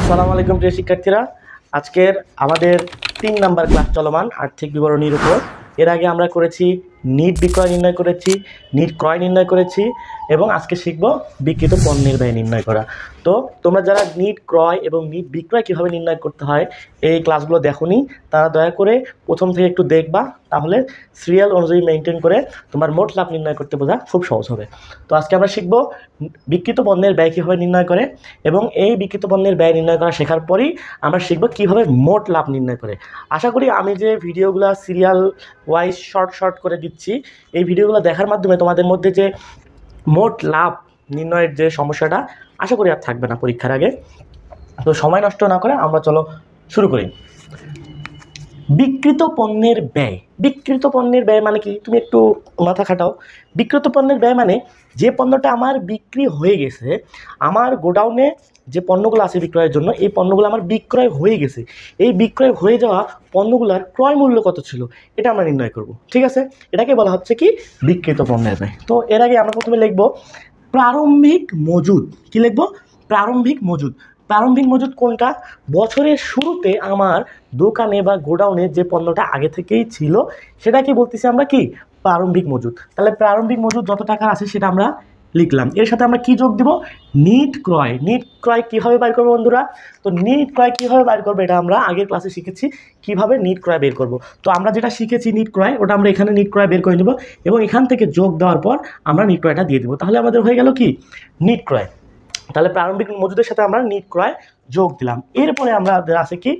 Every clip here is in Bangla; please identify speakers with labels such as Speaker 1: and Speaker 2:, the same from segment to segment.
Speaker 1: আসসালামু আলাইকুম প্রিয় শিক্ষার্থীরা। আজকের আমাদের ৩ নাম্বার ক্লাস চলমান আর্থিক বিবরণীর উপর। এর আগে আমরা করেছি নিট বিক্রয় নির্ণয় করেছি, নিট ক্রয় নির্ণয় করেছি এবং আজকে শিখব বিক্রিত পণ্যের ব্যয় নির্ণয় করা। তো তোমরা যারা নিট ক্রয় এবং নিট বিক্রয় কীভাবে নির্ণয় করতে হয় এই ক্লাসগুলো দেখোনি, তারা দয়া করে প্রথম থেকে একটু দেখবা, তাহলে সিরিয়াল অনুযায়ী মেনটেন করে তোমার মোট লাভ নির্ণয় করতে বোঝা খুব সহজ হবে। তো আজকে আমরা শিখব বিক্রিত পণ্যের ব্যয় কীভাবে নির্ণয় করে, এবং এই বিক্রিত পণ্যের ব্যয় নির্ণয় করা শেখার পরই আমরা শিখব কীভাবে মোট লাভ নির্ণয় করে। আশা করি আমি যে ভিডিওগুলো সিরিয়াল ওয়াইজ শর্ট করে দিচ্ছি, এই ভিডিওগুলো দেখার মাধ্যমে তোমাদের মধ্যে যে মোট লাভ নির্ণয়ের যে সমস্যাটা আশা করি আর থাকবে না পরীক্ষার আগে। তো সময় নষ্ট না করে আমরা চলো শুরু করি। বিক্রিত পণ্যের ব্যয়। বিক্রিত পণ্যের ব্যয় মানে কি, তুমি একটু মাথা খাটাও। বিক্রিত পণ্যের ব্যয় মানে যে পণ্যটা আমার বিক্রি হয়ে গেছে, আমার গোডাউনে যে পণ্যগুলো আছে বিক্রয়ের জন্য, এই পণ্যগুলো আমার বিক্রয় হয়ে গেছে, এই বিক্রয় হয়ে যাওয়া পণ্যগুলোর ক্রয় মূল্য কত ছিল এটা আমরা নির্ণয় করব। ঠিক আছে, এটাকে বলা হচ্ছে কি বিক্রিত পণ্যের ব্যয়। তো এর আগে আমরা প্রথমে লিখব প্রারম্ভিক মজুদ। কি লিখব? প্রারম্ভিক মজুদ। প্রারম্ভিক মজুদ কোনটা? বছরের শুরুতে আমার দোকানে বা গোডাউনে যে পণ্যটা আগে থেকেই ছিল সেটাকে বলতেছি আমরা কি প্রারম্ভিক মজুদ। তাহলে প্রারম্ভিক মজুদ যত টাকা আছে সেটা আমরা লিখলাম। এর সাথে আমরা কি যোগ দিব? নিট ক্রয়। নিট ক্রয় কীভাবে বের করবো বন্ধুরা? তো নিট ক্রয় কীভাবে বের করবো এটা আমরা আগের ক্লাসে শিখেছি কিভাবে নিট ক্রয় বের করব। তো আমরা যেটা শিখেছি নিট ক্রয়, ওটা আমরা এখানে নিট ক্রয় বের করে নেব এবং এখান থেকে যোগ দেওয়ার পর আমরা নিট ক্রয়টা দিয়ে দেবো। তাহলে আমাদের হয়ে গেল কি নিট ক্রয়। তাহলে প্রারম্ভিক মজুদের সাথে আমরা নিট ক্রয় যোগ দিলাম। এরপরে আমাদের আছে কি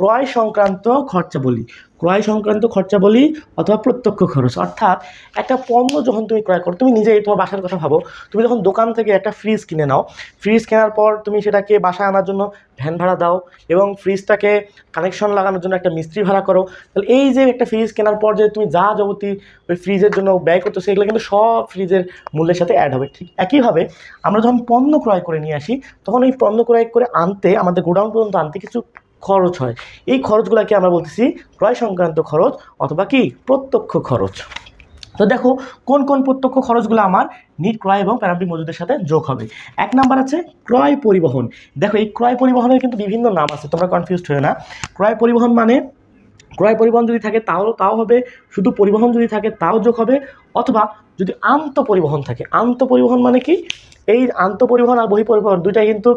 Speaker 1: ক্রয় সংক্রান্ত খরচাবলী। ক্রয় সংক্রান্ত খরচাবলী অথবা প্রত্যক্ষ খরচ। অর্থাৎ একটা পণ্য যখন তুমি ক্রয় করো, তুমি নিজেই তোমার বাসার কথা ভাবো, তুমি যখন দোকান থেকে একটা ফ্রিজ কিনে নাও, ফ্রিজ কেনার পর তুমি সেটাকে বাসায় আনার জন্য ভ্যান ভাড়া দাও এবং ফ্রিজটাকে কানেকশন লাগানোর জন্য একটা মিস্ত্রি ভাড়া করো। তাহলে এই যে একটা ফ্রিজ কেনার পর যে তুমি যা যাবতীয় ওই ফ্রিজের জন্য ব্যয় করতো সেগুলো কিন্তু সব ফ্রিজের মূল্যের সাথে অ্যাড হবে। ঠিক একইভাবে আমরা যখন পণ্য ক্রয় করে নিয়ে আসি, তখন এই পণ্য ক্রয় করে আনতে আমাদের গোডাউন পর্যন্ত আনতে কিছু খরচ হয়। এই খরচগুলোকে আমরা বলতেছি ক্রয় সংক্রান্ত খরচ অথবা কি প্রত্যক্ষ খরচ। তো দেখো কোন কোন প্রত্যক্ষ খরচগুলো আমার নিট ক্রয় এবং প্রারম্ভিক মজুদের সাথে যোগ হবে। এক নাম্বার আছে ক্রয় পরিবহন। দেখো এই ক্রয় পরিবহনের কিন্তু বিভিন্ন নাম আছে, তোমরা কনফিউজড হয়ে না। ক্রয় পরিবহন মানে ক্রয় পরিবহন যদি থাকে তাও হবে, শুধু পরিবহন যদি থাকে তাও যোগ হবে, অথবা যদি আন্ত পরিবহন থাকে। আন্ত পরিবহন মানে কি, এই আন্ত পরিবহন আর বহি পরিবহন দুইটাই কিন্তু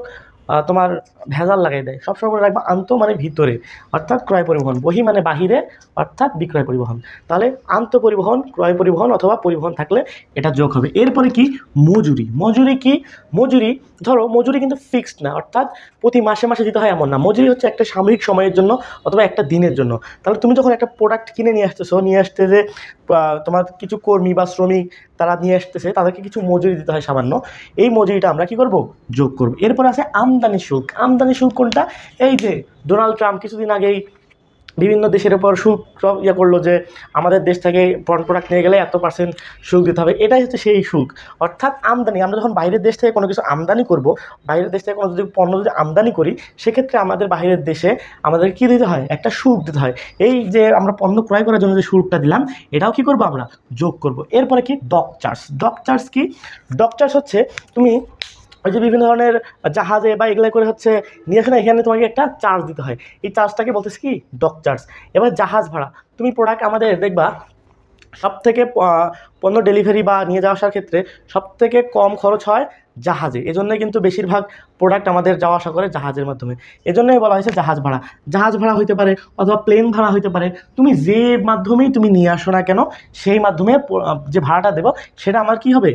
Speaker 1: তোমার ভেজাল লাগাই দেয়। সবসময় মনে রাখবা আন্ত মানে ভিতরে অর্থাৎ ক্রয় পরিবহন, বহি মানে বাহিরে অর্থাৎ বিক্রয় পরিবহন। তাহলে আন্ত পরিবহন, ক্রয় পরিবহন অথবা পরিবহন থাকলে এটা যোগ হবে। এরপরে কি মজুরি। মজুরি কি? মজুরি ধরো মজুরি কিন্তু ফিক্সড না, অর্থাৎ প্রতি মাসে মাসে দিতে হয় এমন না। মজুরি হচ্ছে একটা সাময়িক সময়ের জন্য অথবা একটা দিনের জন্য। তাহলে তুমি যখন একটা প্রোডাক্ট কিনে নিয়ে আসতেছো, নিয়ে আসতে যে তোমার কিছু কর্মী বা শ্রমিক তারা নিয়ে আসতেছে, তাদেরকে কিছু মজুরি দিতে হয় সামান্য, এই মজুরিটা আমরা কি করব যোগ করব। এরপর আছে আমদানি শুল্ক। আমদানি শুল্ক কোনটা? এই যে ডোনাল্ড ট্রাম্প কিছুদিন আগেই বিভিন্ন দেশের উপর শুল্ক করলো যে আমাদের দেশ থেকে প্রোডাক্ট নিয়ে গেলে এত % শুল্ক দিতে হবে। এটাই হচ্ছে সেই শুল্ক, অর্থাৎ আমদানি। আমরা যখন বাইরের দেশ থেকে কোনো কিছু আমদানি করব, বাইরের দেশ থেকে কোনো যদি পণ্য যদি আমদানি করি, সেক্ষেত্রে আমাদের বাইরের দেশে আমাদের কী দিতে হয়? একটা শুল্ক দিতে হয়। এই যে আমরা পণ্য ক্রয় করার জন্য যে শুল্কটা দিলাম, এটাও কি করব আমরা যোগ করব। এরপরে কি ডক চার্জ। ডক চার্জ কি? ডক চার্জ হচ্ছে তুমি ওই যে বিভিন্ন ধরনের জাহাজে বা এগুলো করে হচ্ছে নিয়ে আসে না, এখানে তোমাকে একটা চার্জ দিতে হয়। এই চার্জটাকে বলতেছি কি ডক চার্জ। এবার জাহাজ ভাড়া। তুমি প্রোডাক্ট আমাদের দেখবা সবথেকে পণ্য ডেলিভারি বা নিয়ে যাওয়া আসার ক্ষেত্রে সবথেকে কম খরচ হয় জাহাজে। এজন্যই কিন্তু বেশিরভাগ প্রোডাক্ট আমাদের যাওয়া আসা করে জাহাজের মাধ্যমে। এজন্যই বলা হয়েছে জাহাজ ভাড়া। জাহাজ ভাড়া হইতে পারে অথবা প্লেন ভাড়া হইতে পারে। তুমি যে মাধ্যমেই তুমি নিয়ে আসো না কেন, সেই মাধ্যমে যে ভাড়াটা দেবো সেটা আমার কি হবে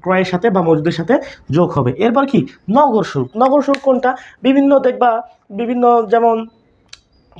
Speaker 1: ক্রয়ের সাথে বা মজুদের সাথে যোগ হবে। এরপর কি নগর শুল্ক। নগর শুল্ক কোনটা? বিভিন্ন দেখবা বিভিন্ন যেমন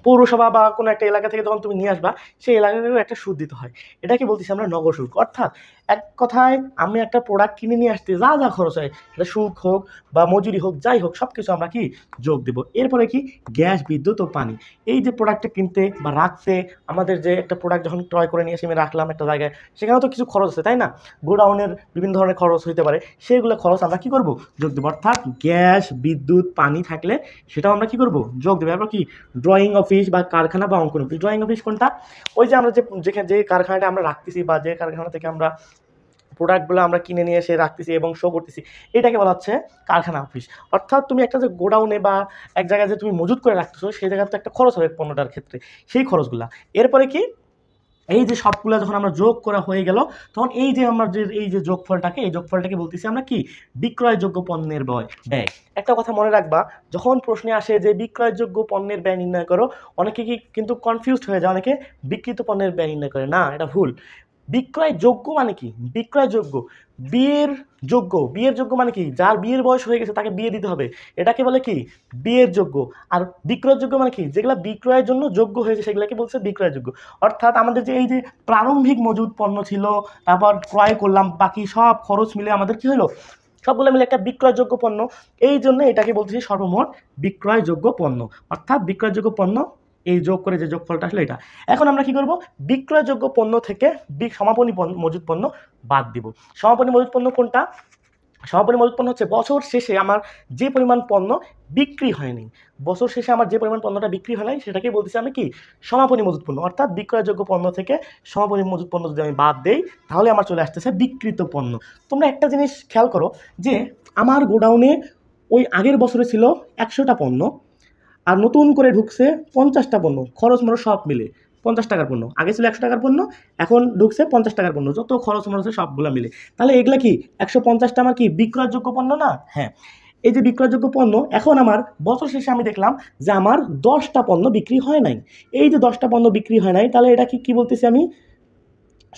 Speaker 1: পৌরসভা বা কোনো একটা এলাকা থেকে যখন তুমি নিয়ে আসবা, সেই এলাকারও একটা সুদ দিতে হয়। এটাকে বলতেছি আমরা নগর শুল্ক। অর্থাৎ এক কথায় আমি একটা প্রোডাক্ট কিনে নিয়ে আসতে যা যা খরচ হয়, সেটা শুল্ক হোক বা মজুরি হোক, যাই হোক সব কিছু আমরা কি যোগ দেবো। এরপরে কি গ্যাস, বিদ্যুৎ ও পানি। এই যে প্রোডাক্টটা কিনতে বা রাখতে, আমাদের যে একটা প্রোডাক্ট যখন ক্রয় করে নিয়ে এসে আমি রাখলাম একটা জায়গায়, সেখানেও তো কিছু খরচ আছে, তাই না? গোডাউনের বিভিন্ন ধরনের খরচ হতে পারে, সেইগুলো খরচ আমরা কি করব যোগ দেবো। অর্থাৎ গ্যাস, বিদ্যুৎ, পানি থাকলে সেটাও আমরা কি করব যোগ দেবো। এরপর কি ড্রয়িং অফিস বা কারখানা বা অঙ্কন অফিস। ড্রয়িং অফিস কোনটা? ওই যে আমরা যে কারখানাটা আমরা রাখতেছি বা যে কারখানা থেকে আমরা প্রোডাক্টগুলো আমরা কিনে নিয়ে এসে রাখতেছি এবং শো করতেছি, এটাকে বলা হচ্ছে কারখানা অফিস। অর্থাৎ তুমি একটা যে গোডাউনে বা এক জায়গায় যে তুমি মজুত করে রাখতেছো, সেই জায়গায় তো একটা খরচ হবে পণ্যটার ক্ষেত্রে, সেই খরচগুলা। এরপরে কি, এই যে সবগুলো যখন আমরা যোগ করা হয়ে গেল, তখন এই যে আমরা যে এই যে যোগফলটাকে, এই যোগফলটাকে বলতেছি আমরা কি, বিক্রয়যোগ্য পণ্যের ব্যয়। একটা কথা মনে রাখবা, যখন প্রশ্নে আসে যে বিক্রয়যোগ্য পণ্যের ব্যয় নির্ণয় করো, অনেকে কি কিন্তু কনফিউজড হয়ে যায়, অনেকে বিক্রিত পণ্যের ব্যয় নির্ণয় করে, না, এটা ভুল। বিক্রয়যোগ্য মানে কি, বিক্রয়যোগ্য বিয়ের যোগ্য মানে কি, যার বিয়ের বয়স হয়ে গেছে তাকে বিয়ে দিতে হবে, এটাকে বলে কি বিয়ের যোগ্য। আর বিক্রয়যোগ্য মানে কি, যেগুলো বিক্রয়ের জন্য যোগ্য হয়েছে সেগুলোকে বলছে বিক্রয়যোগ্য। অর্থাৎ আমাদের যে এই যে প্রারম্ভিক মজুদ পণ্য ছিল, তারপর ক্রয় করলাম, বাকি সব খরচ মিলে আমাদের কি হলো, সবগুলো মিলে একটা বিক্রয়যোগ্য পণ্য, এই জন্য এটাকে বলতেছি সর্বমোট বিক্রয়যোগ্য পণ্য। অর্থাৎ বিক্রয়যোগ্য পণ্য এই যোগ করে যে যোগফলটা আসলে এটা। এখন আমরা কি করব, বিক্রয়যোগ্য পণ্য থেকে সমাপনী মজুদ পণ্য বাদ দিব। সমাপনী মজুদ পণ্য কোনটা, সমাপনী মজুদ পণ্য হচ্ছে বছর শেষে আমার যে পরিমাণ পণ্য বিক্রি হয়নি, বছর শেষে আমার যে পরিমাণ পণ্যটা বিক্রি হয় নাই, সেটাকে বলতেছি আমি কি সমাপনী মজুদ পণ্য। অর্থাৎ বিক্রয়যোগ্য পণ্য থেকে সমাপনী মজুদ পণ্য যদি আমি বাদ দেই, তাহলে আমার চলে আসতেছে বিক্রিত পণ্য। তোমরা একটা জিনিস খেয়াল করো যে আমার গোডাউনে ওই আগের বছরে ছিল 100টা পণ্য, আর নতুন করে ঢুকছে 50টা পণ্য, খরচ মরচ সব মিলে 50 টাকার পণ্য। আগে ছিল 100 টাকার পণ্য, এখন ঢুকছে 50 টাকার পণ্য, যত খরচ মরচ সবগুলো মিলে। তাহলে এগুলা কি 150টা আমার কি বিক্রয়যোগ্য পণ্য না? হ্যাঁ, এই যে বিক্রয়যোগ্য পণ্য, এখন আমার বছর শেষে আমি দেখলাম যে আমার 10টা পণ্য বিক্রি হয় নাই। এই যে 10টা পণ্য বিক্রি হয় নাই, তাহলে এটা কি বলতেছি আমি,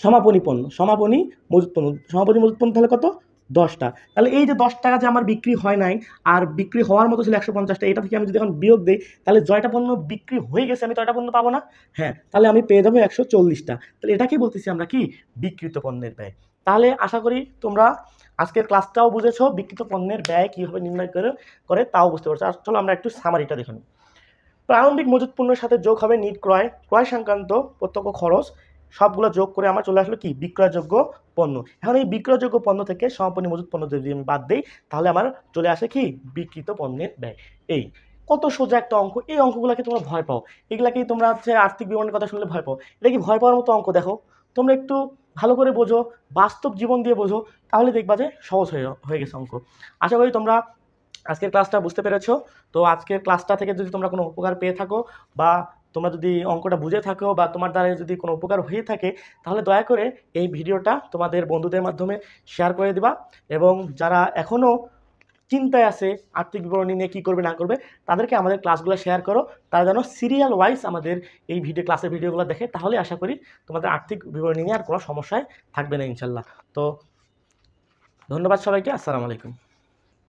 Speaker 1: সমাপনী পণ্য, সমাপনী মজুদ পণ্য। সমাপনী মজুদ পণ্য তাহলে কত, 10টা। তাহলে এই যে 10 টাকা যে আমার বিক্রি হয় নাই, আর বিক্রি হওয়ার মতো ছিল 150টা, এটা থেকে আমি যদি এখন বিয়োগ দিই, তাহলে জয়টা পণ্য বিক্রি হয়ে গেছে, আমি তয়টা পণ্য পাবো না? হ্যাঁ, তাহলে আমি পেয়ে যাবো 140টা। তাহলে এটাকেই বলতেছি আমরা কি বিক্রিত পণ্যের ব্যয়। তাহলে আশা করি তোমরা আজকের ক্লাসটাও বুঝেছো, বিক্রিত পণ্যের ব্যয় কীভাবে নির্ণয় করে তাও বুঝতে পারছো। আর চলো আমরা একটু সামারিটা দেখে নিই। প্রারম্ভিক মজুদ পণ্যের সাথে যোগ হবে নিট ক্রয় সংক্রান্ত প্রত্যক্ষ খরচ, সবগুলো যোগ করে আমার চলে আসলো কি বিক্রয়যোগ্য পণ্য। এখন এই বিক্রয়যোগ্য পণ্য থেকে সমাপনী মজুদ পণ্য যদি আমি বাদ দিই, তাহলে আমার চলে আসে কি বিক্রিত পণ্যের ব্যয়। এই কত সোজা একটা অঙ্ক, এই অঙ্কগুলোকে তোমরা ভয় পাও, এগুলাকেই তোমরা হচ্ছে আর্থিক বিবরণের কথা শুনলে ভয় পাও। এটা কি ভয় পাওয়ার মতো অঙ্ক? দেখো, তোমরা একটু ভালো করে বোঝো, বাস্তব জীবন দিয়ে বোঝো, তাহলে দেখবা যে সহজ হয়ে গেছে অঙ্ক। আশা করি তোমরা আজকের ক্লাসটা বুঝতে পেরেছো। তো আজকের ক্লাসটা থেকে যদি তোমরা কোনো উপকার পেয়ে থাকো, বা তোমরা যদি অঙ্কটা বুঝে থাকো, বা তোমার দ্বারা যদি কোনো উপকার হয়ে থাকে, তাহলে দয়া করে এই ভিডিওটা তোমাদের বন্ধুদের মাধ্যমে শেয়ার করে দিবা। এবং যারা এখনও চিন্তায় আছে আর্থিক বিবরণী নিয়ে কী করবে না করবে, তাদেরকে আমাদের ক্লাসগুলো শেয়ার করো, তারা যেন সিরিয়াল ওয়াইজ আমাদের এই ক্লাসের ভিডিওগুলো দেখে, তাহলে আশা করি তোমাদের আর্থিক বিবরণী নিয়ে আর কোনো সমস্যায় থাকবে না ইনশাল্লাহ। তো ধন্যবাদ সবাইকে, আসসালামু আলাইকুম।